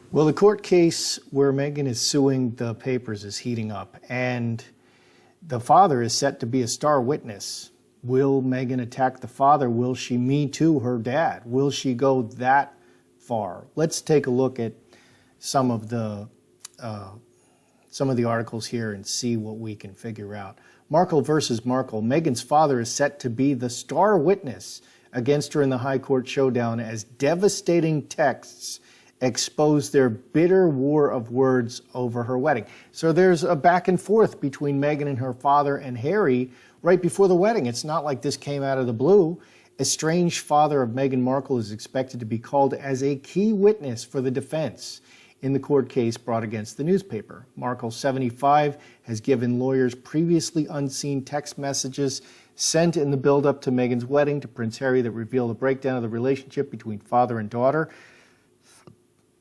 Well, the court case where Meghan is suing the papers is heating up, and the father is set to be a star witness. Will Meghan attack the father? Will she Me Too her dad? Will she go that far? Let's take a look at some of the articles here and see what we can figure out. Markle versus Markle. Meghan's father is set to be the star witness against her in the high court showdown as devastating texts expose their bitter war of words over her wedding. So there's a back and forth between Meghan and her father and Harry right before the wedding. It's not like this came out of the blue. Estranged father of Meghan Markle is expected to be called as a key witness for the defense in the court case brought against the newspaper. Markle, 75, has given lawyers previously unseen text messages sent in the build-up to Meghan's wedding to Prince Harry that reveal the breakdown of the relationship between father and daughter.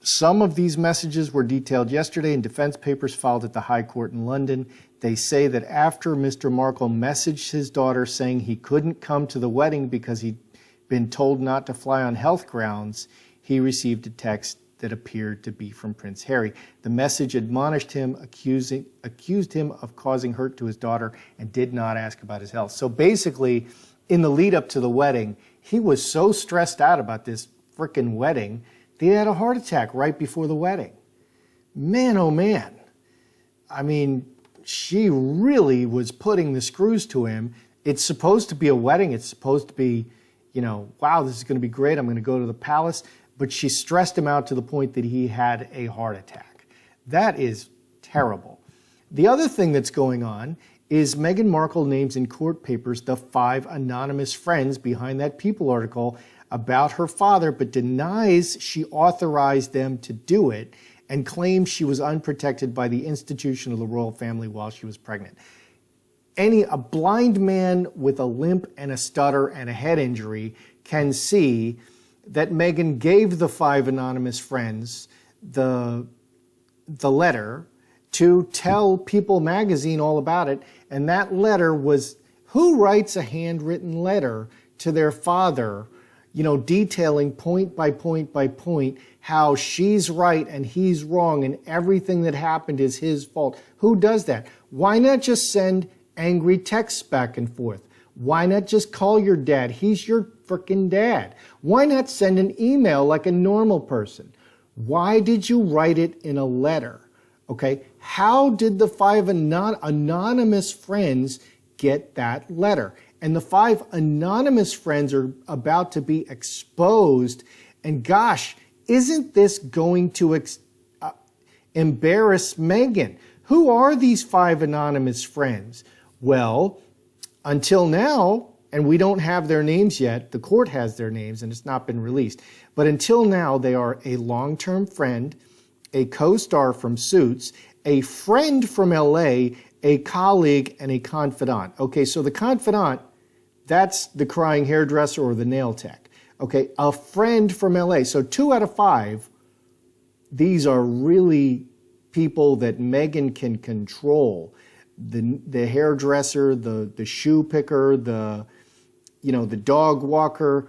Some of these messages were detailed yesterday in defense papers filed at the High Court in London. They say that after Mr. Markle messaged his daughter saying he couldn't come to the wedding because he'd been told not to fly on health grounds, he received a text that appeared to be from Prince Harry. The message admonished him, accused him of causing hurt to his daughter, and did not ask about his health. So basically, in the lead up to the wedding, he was so stressed out about this frickin' wedding that he had a heart attack right before the wedding. Man, oh man. I mean, she really was putting the screws to him. It's supposed to be a wedding. It's supposed to be, wow, this is going to be great. I'm going to go to the palace. But she stressed him out to the point that he had a heart attack. That is terrible. The other thing that's going on is Meghan Markle names in court papers the 5 anonymous friends behind that People article about her father, but denies she authorized them to do it and claims she was unprotected by the institution of the royal family while she was pregnant. A blind man with a limp and a stutter and a head injury can see that Meghan gave the 5 anonymous friends the letter to tell People magazine all about it. And that letter was, who writes a handwritten letter to their father, detailing point by point by point how she's right and he's wrong and everything that happened is his fault? Who does that? Why not just send angry texts back and forth? Why not just call your dad? He's your frickin' dad. Why not send an email like a normal person? Why did you write it in a letter? Okay, how did the 5 anonymous friends get that letter? And the 5 anonymous friends are about to be exposed. And gosh, isn't this going to embarrass Meghan? Who are these 5 anonymous friends? Well, until now, and we don't have their names yet, the court has their names and it's not been released, but until now they are a long-term friend, a co-star from Suits, a friend from LA, a colleague, and a confidant. Okay, so the confidant, that's the crying hairdresser or the nail tech. Okay, a friend from LA. So 2 out of 5, these are really people that Meghan can control. The hairdresser, the shoe picker, the dog walker,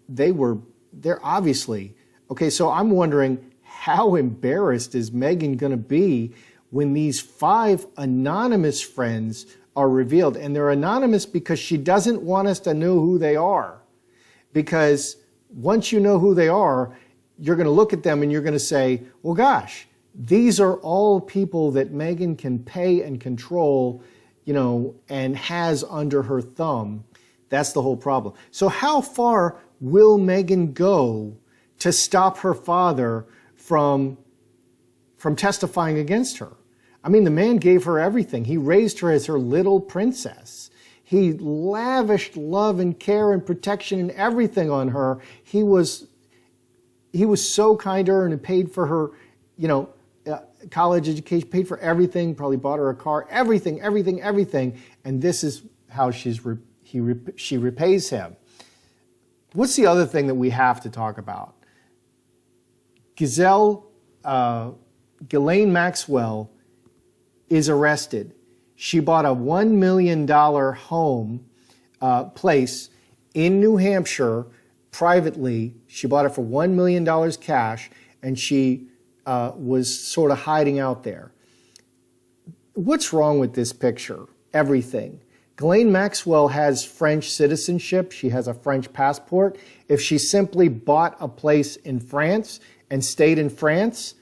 they're obviously, okay, so I'm wondering, how embarrassed is Meghan going to be when these 5 anonymous friends are revealed? And they're anonymous because she doesn't want us to know who they are. Because once you know who they are, you're going to look at them and you're going to say, well, gosh, these are all people that Meghan can pay and control, and has under her thumb. That's the whole problem. So how far will Meghan go to stop her father from testifying against her? I mean, the man gave her everything. He raised her as her little princess. He lavished love and care and protection and everything on her. He was so kind to her and paid for her, college education, paid for everything, probably bought her a car, everything. And this is how she repays him. What's the other thing that we have to talk about? Ghislaine Maxwell is arrested. She bought a $1 million home place in New Hampshire privately. She bought it for $1 million cash, and she was sort of hiding out there. What's wrong with this picture? Everything. Ghislaine Maxwell has French citizenship. She has a French passport. If she simply bought a place in France and stayed in France,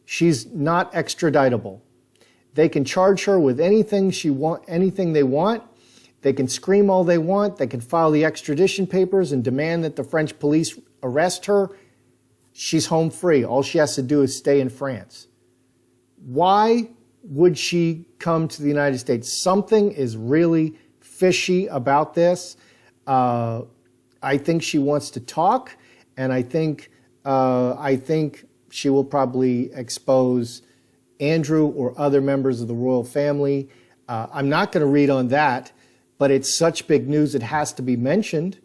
she's not extraditable. They can charge her with anything anything they want. They can scream all they want. They can file the extradition papers and demand that the French police arrest her. She's home free. All she has to do is stay in France. Why would she come to the United States? Something is really fishy about this. I think she wants to talk, and I think she will probably expose Andrew or other members of the royal family. I'm not going to read on that, but it's such big news it has to be mentioned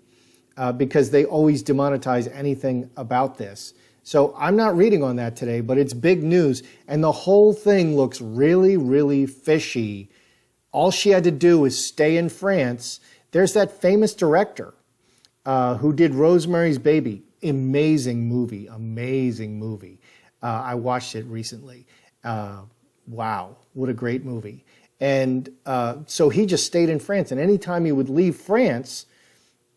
because they always demonetize anything about this. So I'm not reading on that today, but it's big news, and the whole thing looks really, really fishy. All she had to do is stay in France. There's that famous director who did Rosemary's Baby. Amazing movie, amazing movie. I watched it recently. Wow, what a great movie. And so he just stayed in France, and anytime he would leave France,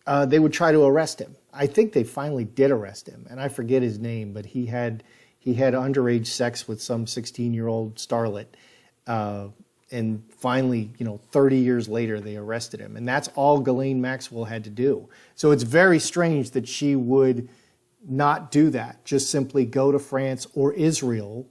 they would try to arrest him. I think they finally did arrest him, and I forget his name, but he had underage sex with some 16-year-old starlet. And finally, 30 years later, they arrested him. And that's all Ghislaine Maxwell had to do. So it's very strange that she would not do that, just simply go to France or Israel,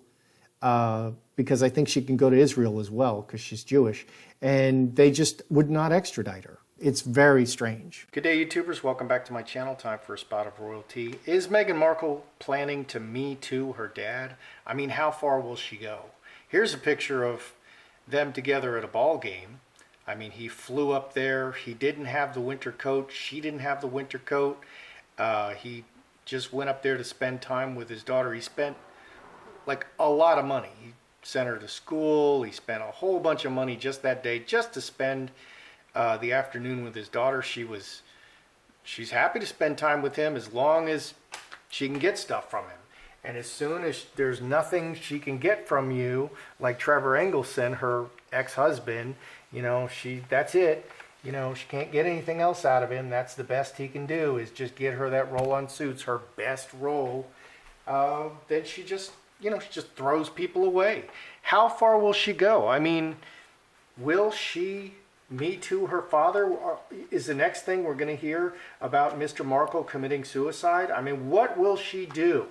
because I think she can go to Israel as well, because she's Jewish, and they just would not extradite her. It's very strange. Good day, YouTubers. Welcome back to my channel. Time for a spot of royalty. Is Meghan Markle planning to Me Too her dad? I mean, how far will she go? Here's a picture of them together at a ball game. I mean, he flew up there. He didn't have the winter coat. She didn't have the winter coat. He just went up there to spend time with his daughter. He spent like a lot of money. He sent her to school. He spent a whole bunch of money just that day just to spend the afternoon with his daughter. She's happy to spend time with him as long as she can get stuff from him. And as soon as there's nothing she can get from you, like Trevor Engelson, her ex-husband, that's it. She can't get anything else out of him. That's the best he can do, is just get her that roll-on suits, her best role. Then she just throws people away. How far will she go? I mean, will she Me Too her father? Is the next thing we're going to hear about Mr. Markle committing suicide? I mean, what will she do?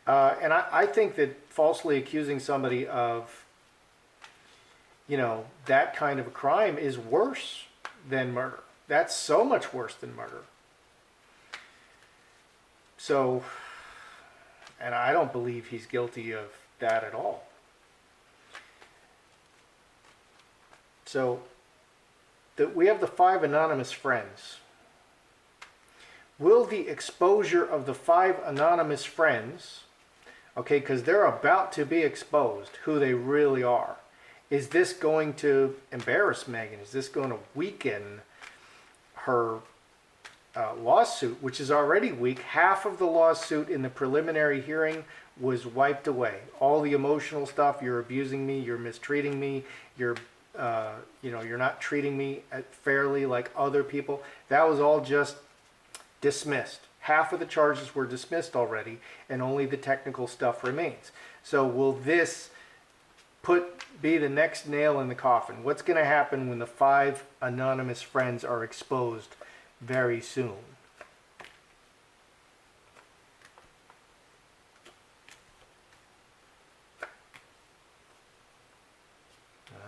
And I think that falsely accusing somebody of, that kind of a crime is worse than murder. That's so much worse than murder. So, and I don't believe he's guilty of that at all. So, we have the 5 anonymous friends. Will the exposure of the 5 anonymous friends, okay, because they're about to be exposed, who they really are, is this going to embarrass Meghan? Is this going to weaken her lawsuit, which is already weak? Half of the lawsuit in the preliminary hearing was wiped away. All the emotional stuff, you're abusing me, you're mistreating me, you're not treating me fairly like other people, that was all just dismissed. Half of the charges were dismissed already, and only the technical stuff remains. So will this be the next nail in the coffin? What's going to happen when the 5 anonymous friends are exposed very soon?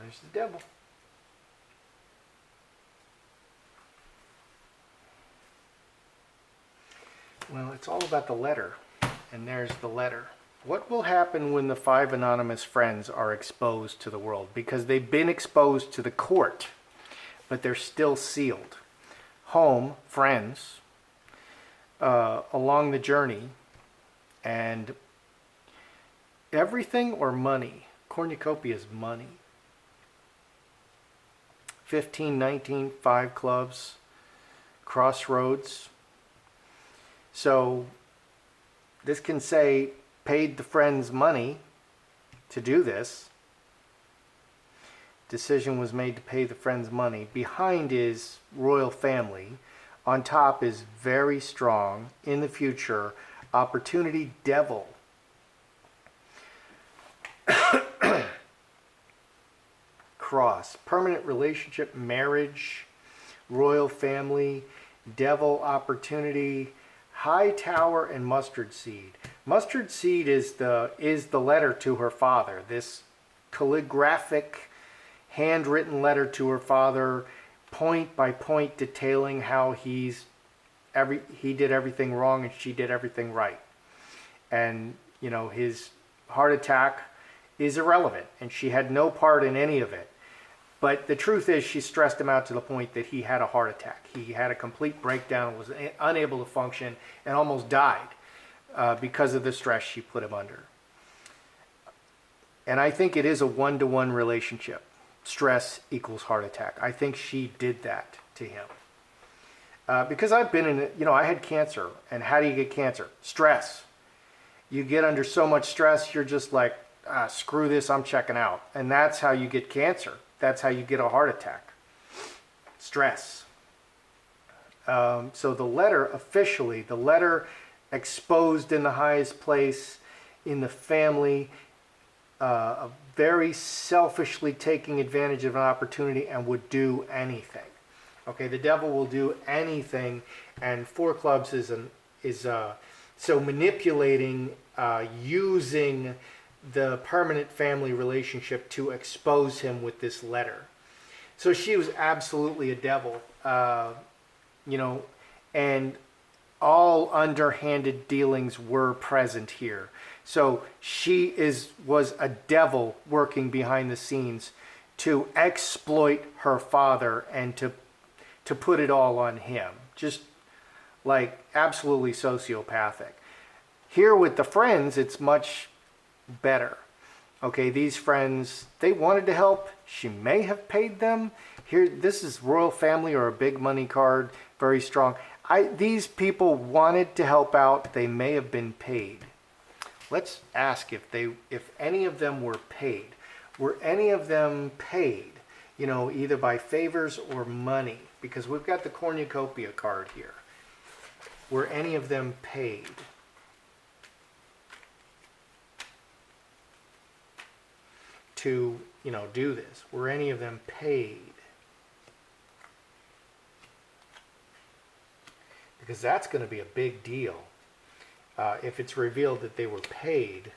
There's the devil. Well, it's all about the letter, and there's the letter. What will happen when the 5 anonymous friends are exposed to the world? Because they've been exposed to the court, but they're still sealed. Home, friends, along the journey, and everything or money. Cornucopia is money. 15, 19, 5 clubs, crossroads. So this can say paid the friends money to do this. Decision was made to pay the friends money. Behind is royal family. On top is very strong. In the future, opportunity, devil. Cross. Permanent relationship, marriage, royal family, devil, opportunity, high tower, and mustard seed. Mustard seed is the letter to her father. This calligraphic, handwritten letter to her father, point by point, detailing how he did everything wrong and she did everything right. And his heart attack is irrelevant, and she had no part in any of it. But the truth is, she stressed him out to the point that he had a heart attack. He had a complete breakdown, was unable to function, and almost died because of the stress she put him under. And I think it is a one-to-one relationship. Stress equals heart attack. I think she did that to him. Because I've been in it, I had cancer. And how do you get cancer? Stress. You get under so much stress, you're just like, screw this, I'm checking out. And that's how you get cancer. That's how you get a heart attack. Stress. So the letter, officially, the letter exposed in the highest place in the family, very selfishly taking advantage of an opportunity and would do anything. Okay, the devil will do anything, and four clubs is so manipulating, using the permanent family relationship to expose him with this letter. So she was absolutely a devil, and all underhanded dealings were present here. So she was a devil working behind the scenes to exploit her father and to put it all on him. Just like absolutely sociopathic. Here with the friends, it's much better. Okay, these friends, they wanted to help. She may have paid them. Here, this is royal family or a big money card, very strong. These people wanted to help out. They may have been paid. Let's ask if any of them were paid. Were any of them paid, either by favors or money? Because we've got the cornucopia card here. Were any of them paid? To, do this? Were any of them paid? Because that's going to be a big deal. If it's revealed that they were paid.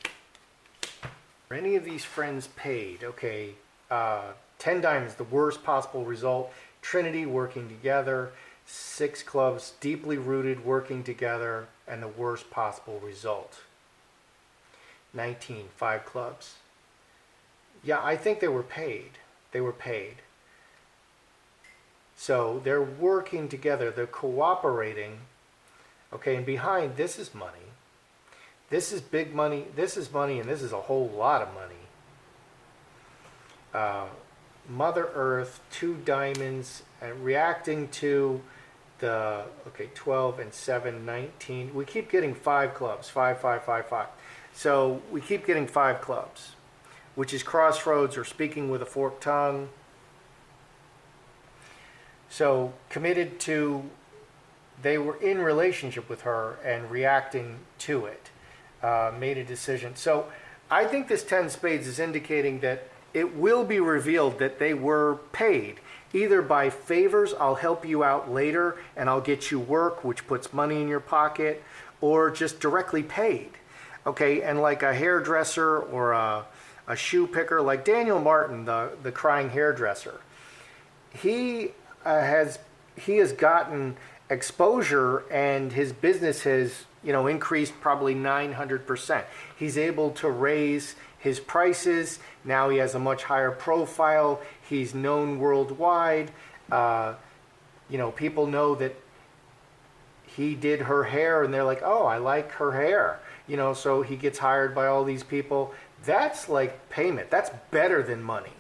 Were any of these friends paid? Okay, 10 diamonds, the worst possible result. Trinity, working together. 6 clubs, deeply rooted, working together, and the worst possible result. 19, 5 clubs. Yeah, I think they were paid. They were paid. So they're working together. They're cooperating. Okay, and behind this is money. This is big money. This is money, and this is a whole lot of money. Mother Earth, 2 diamonds, and reacting to the, 12 and 7, 19. We keep getting 5 clubs. 5, 5, 5, 5. So we keep getting 5 clubs, which is crossroads or speaking with a forked tongue. So committed to, they were in relationship with her and reacting to it, made a decision. So I think this 10 spades is indicating that it will be revealed that they were paid, either by favors, I'll help you out later and I'll get you work, which puts money in your pocket, or just directly paid. Okay, and like a hairdresser or a shoe picker, like Daniel Martin, the crying hairdresser, he has gotten exposure, and his business has increased probably 900%. He's able to raise his prices. Now he has a much higher profile. He's known worldwide. People know that he did her hair, and they're like, oh, I like her hair. So he gets hired by all these people. That's like payment. That's better than money.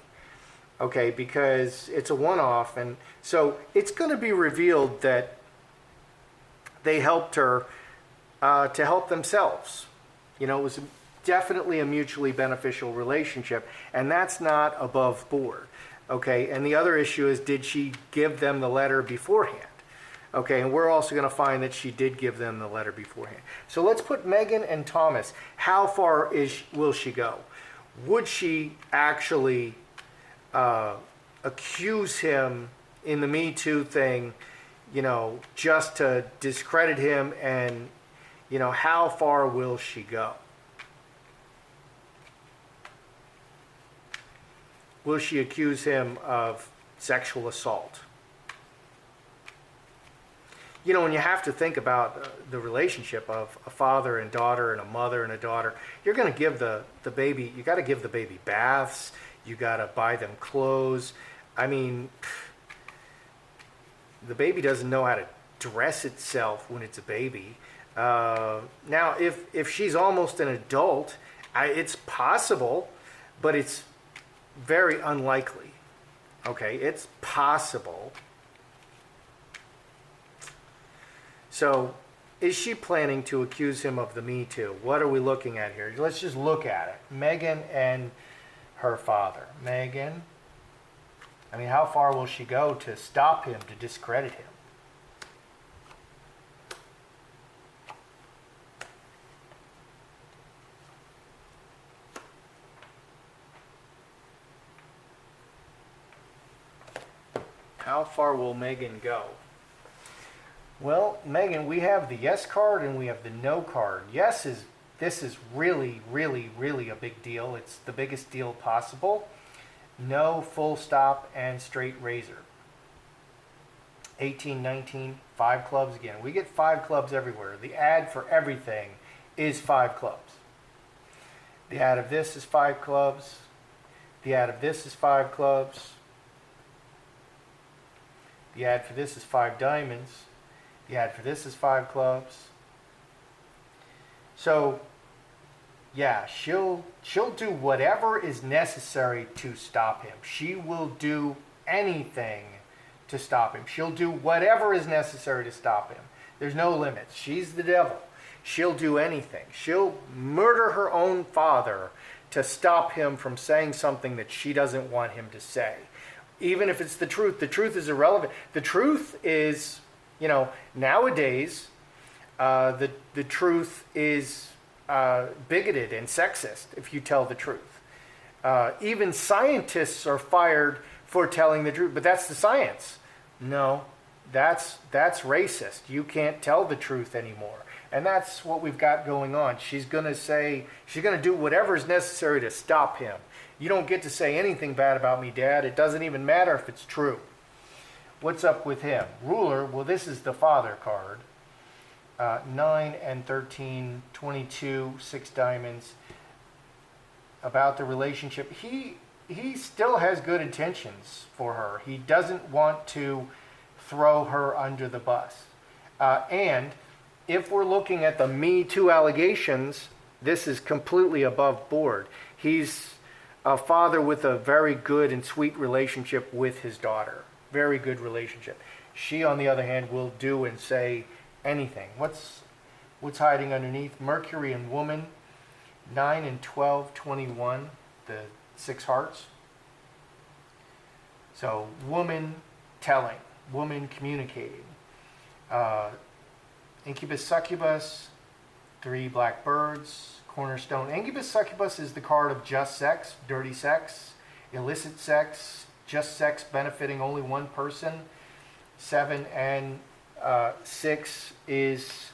Okay, because it's a one-off. And so it's going to be revealed that they helped her to help themselves. It was definitely a mutually beneficial relationship, and that's not above board. Okay, and the other issue is, did she give them the letter beforehand? Okay, and we're also going to find that she did give them the letter beforehand. So let's put Meghan and Thomas. How far will she go? Would she actually accuse him in the Me Too thing, just to discredit him? And, how far will she go? Will she accuse him of sexual assault? When you have to think about the relationship of a father and daughter and a mother and a daughter, you're going to give the baby, you got to give the baby baths, you got to buy them clothes. I mean, the baby doesn't know how to dress itself when it's a baby. Now, if she's almost an adult, it's possible, but it's very unlikely. Okay, it's possible. So, is she planning to accuse him of the Me Too? What are we looking at here? Let's just look at it. Meghan and her father. Meghan, how far will she go to stop him, to discredit him? How far will Meghan go? Well, Meghan, we have the yes card and we have the no card. This is really, really, really a big deal. It's the biggest deal possible. No, full stop, and straight razor. 18, 19, 5 clubs again. We get 5 clubs everywhere. The ad for everything is 5 clubs. The ad of this is 5 clubs. The ad of this is 5 clubs. The ad for this is 5 diamonds. The ad for this is 5 clubs. So, yeah, she'll do whatever is necessary to stop him. She will do anything to stop him. She'll do whatever is necessary to stop him. There's no limits. She's the devil. She'll do anything. She'll murder her own father to stop him from saying something that she doesn't want him to say. Even if it's the truth is irrelevant. The truth is, nowadays, the truth is bigoted and sexist if you tell the truth. Even scientists are fired for telling the truth, but that's the science. No, that's racist. You can't tell the truth anymore. And that's what we've got going on. She's going to do whatever is necessary to stop him. You don't get to say anything bad about me, Dad. It doesn't even matter if it's true. What's up with him? Ruler, well, this is the father card. 9 and 13, 22, 6 diamonds. About the relationship. He still has good intentions for her. He doesn't want to throw her under the bus. And if we're looking at the Me Too allegations, this is completely above board. He's a father with a very good and sweet relationship with his daughter. Very good relationship. She, on the other hand, will do and say anything. What's hiding underneath? Mercury and woman. 9 and 12, 21. The 6 hearts. So, woman telling. Woman communicating. Incubus, succubus. 3 black birds. Cornerstone. Incubus, succubus is the card of just sex, dirty sex, illicit sex, just sex benefiting only one person. 7 and 6 is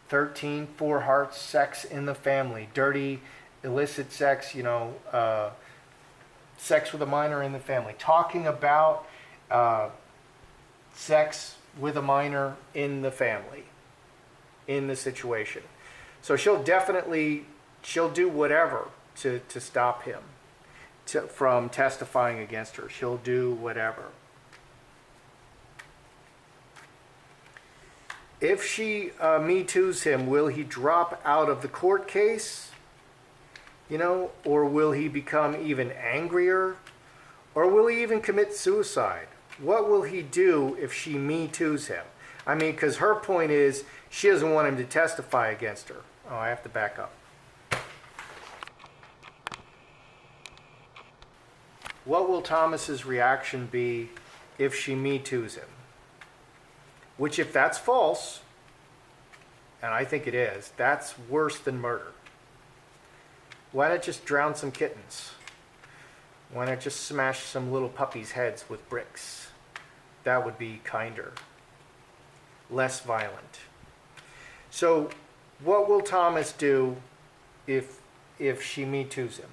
13, 4 hearts, sex in the family. Dirty, illicit sex, sex with a minor in the family. Talking about sex with a minor in the family, in the situation. So she'll do whatever to stop him from testifying against her. She'll do whatever. If she Me Too's him, will he drop out of the court case? Or will he become even angrier? Or will he even commit suicide? What will he do if she Me Too's him? Because her point is she doesn't want him to testify against her. Oh, I have to back up. What will Thomas's reaction be if she Me Too's him? Which, if that's false, and I think it is, that's worse than murder. Why not just drown some kittens? Why not just smash some little puppies' heads with bricks? That would be kinder, less violent. So what will Thomas do if she Me Too's him?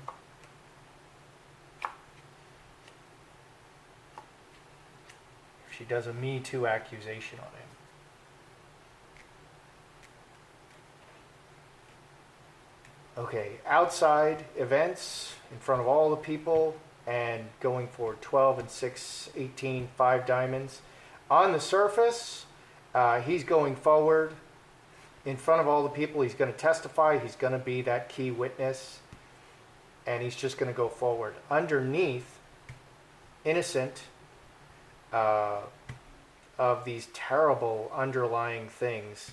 If she does a Me Too accusation on him. Okay, outside events in front of all the people and going for 12 and 6, 18, 5 diamonds. On the surface, he's going forward in front of all the people. He's going to testify. He's going to be that key witness. And he's just going to go forward. Underneath, innocent of these terrible underlying things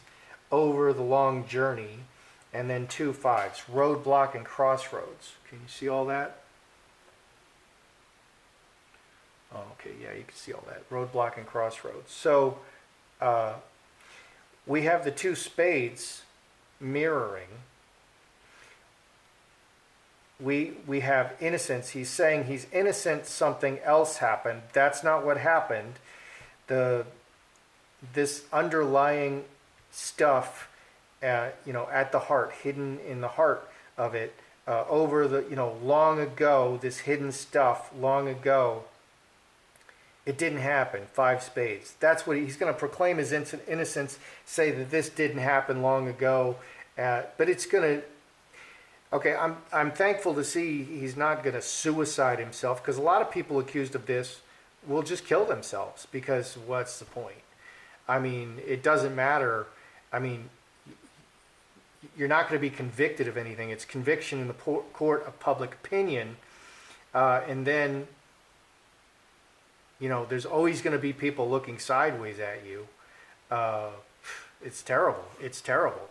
over the long journey. And then 2 5s, roadblock and crossroads. Can you see all that? Oh, okay, yeah, you can see all that. Roadblock and crossroads. So we have the 2 spades mirroring. We have innocence. He's saying he's innocent, something else happened. That's not what happened. This underlying stuff, at the heart, hidden in the heart of it, over the, long ago, this hidden stuff, long ago, it didn't happen. 5 spades. That's what he's going to proclaim his innocence, say that this didn't happen long ago, but it's going to, okay, I'm thankful to see he's not going to suicide himself, because a lot of people accused of this will just kill themselves, because what's the point? I mean, it doesn't matter. I mean, you're not going to be convicted of anything. It's conviction in the court of public opinion. And then, there's always going to be people looking sideways at you. It's terrible. It's terrible.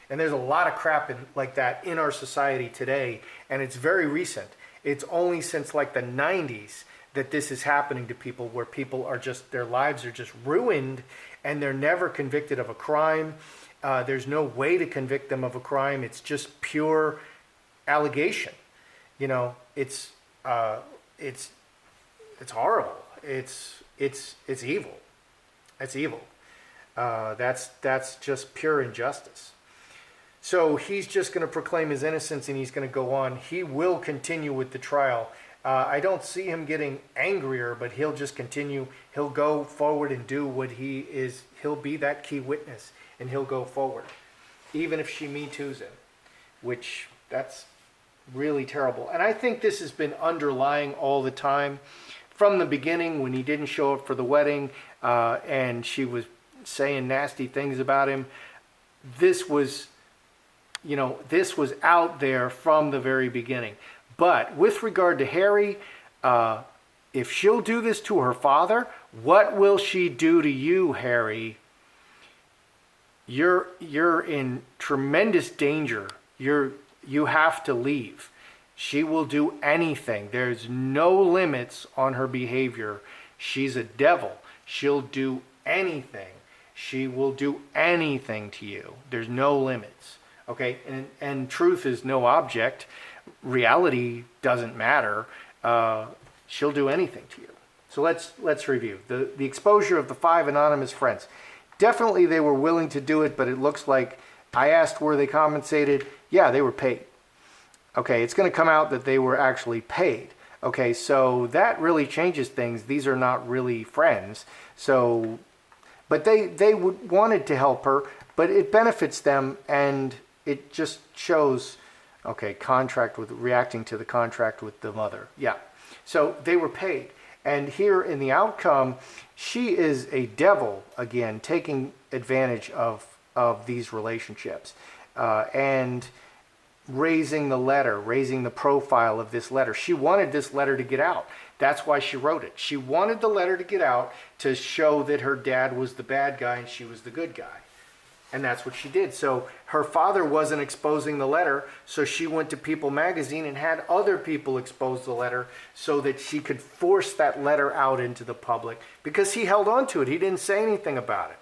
And there's a lot of crap like that in our society today. And it's very recent. It's only since like the 90s that this is happening to people, where people are just, their lives are just ruined and they're never convicted of a crime. There's no way to convict them of a crime. It's just pure allegation. It's horrible. It's evil. It's evil. That's just pure injustice. So he's just going to proclaim his innocence and he's going to go on. He will continue with the trial. I don't see him getting angrier, but he'll just continue. He'll go forward and do what he is. He'll be that key witness. And he'll go forward, even if she Me Too's him, which that's really terrible. And I think this has been underlying all the time from the beginning, when he didn't show up for the wedding and she was saying nasty things about him. This was out there from the very beginning. But with regard to Harry, if she'll do this to her father, what will she do to you, Harry? You're in tremendous danger. You have to leave. She will do anything. There's no limits on her behavior. She's a devil. She'll do anything. She will do anything to you. There's no limits. Okay? And truth is no object. Reality doesn't matter. She'll do anything to you. So let's review. The exposure of the 5 anonymous friends. Definitely they were willing to do it, but it looks like, I asked, were they compensated? Yeah, they were paid. Okay, it's going to come out that they were actually paid. Okay, so that really changes things. These are not really friends. So, but they wanted to help her, but it benefits them, and it just shows, okay, reacting to the contract with the mother. Yeah, so they were paid. And here in the outcome, she is a devil, again, taking advantage of these relationships and raising the profile of this letter. She wanted this letter to get out. That's why she wrote it. She wanted the letter to get out to show that her dad was the bad guy and she was the good guy. And that's what she did. So her father wasn't exposing the letter, so she went to People magazine and had other people expose the letter so that she could force that letter out into the public, because he held on to it. He didn't say anything about it.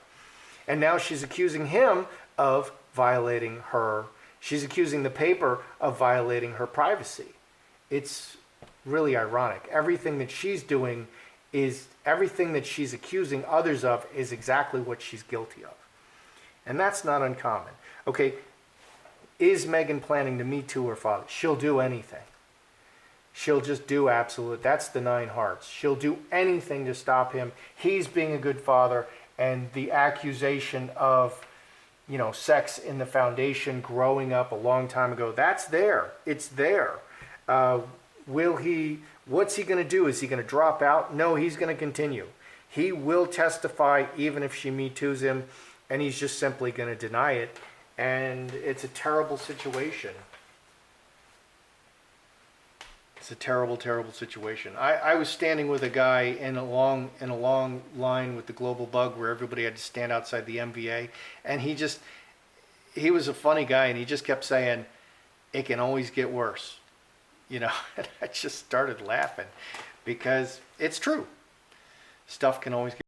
And now she's accusing him of violating her. She's accusing the paper of violating her privacy. It's really ironic. Everything that she's doing is, everything that she's accusing others of is exactly what she's guilty of. And that's not uncommon. Okay, is Meghan planning to Me Too her father? She'll do anything. She'll just do absolute. That's the 9 hearts. She'll do anything to stop him. He's being a good father, and the accusation of, you know, sex in the foundation growing up a long time ago, that's there. It's there. What's he going to do? Is he going to drop out? No, he's going to continue. He will testify even if she Me Too's him, and he's just simply going to deny it. And it's a terrible situation. It's a terrible, terrible situation. I was standing with a guy in a long line with the Global Bug, where everybody had to stand outside the MVA, and he was a funny guy, and he just kept saying, "It can always get worse." You know, and I just started laughing, because it's true. Stuff can always get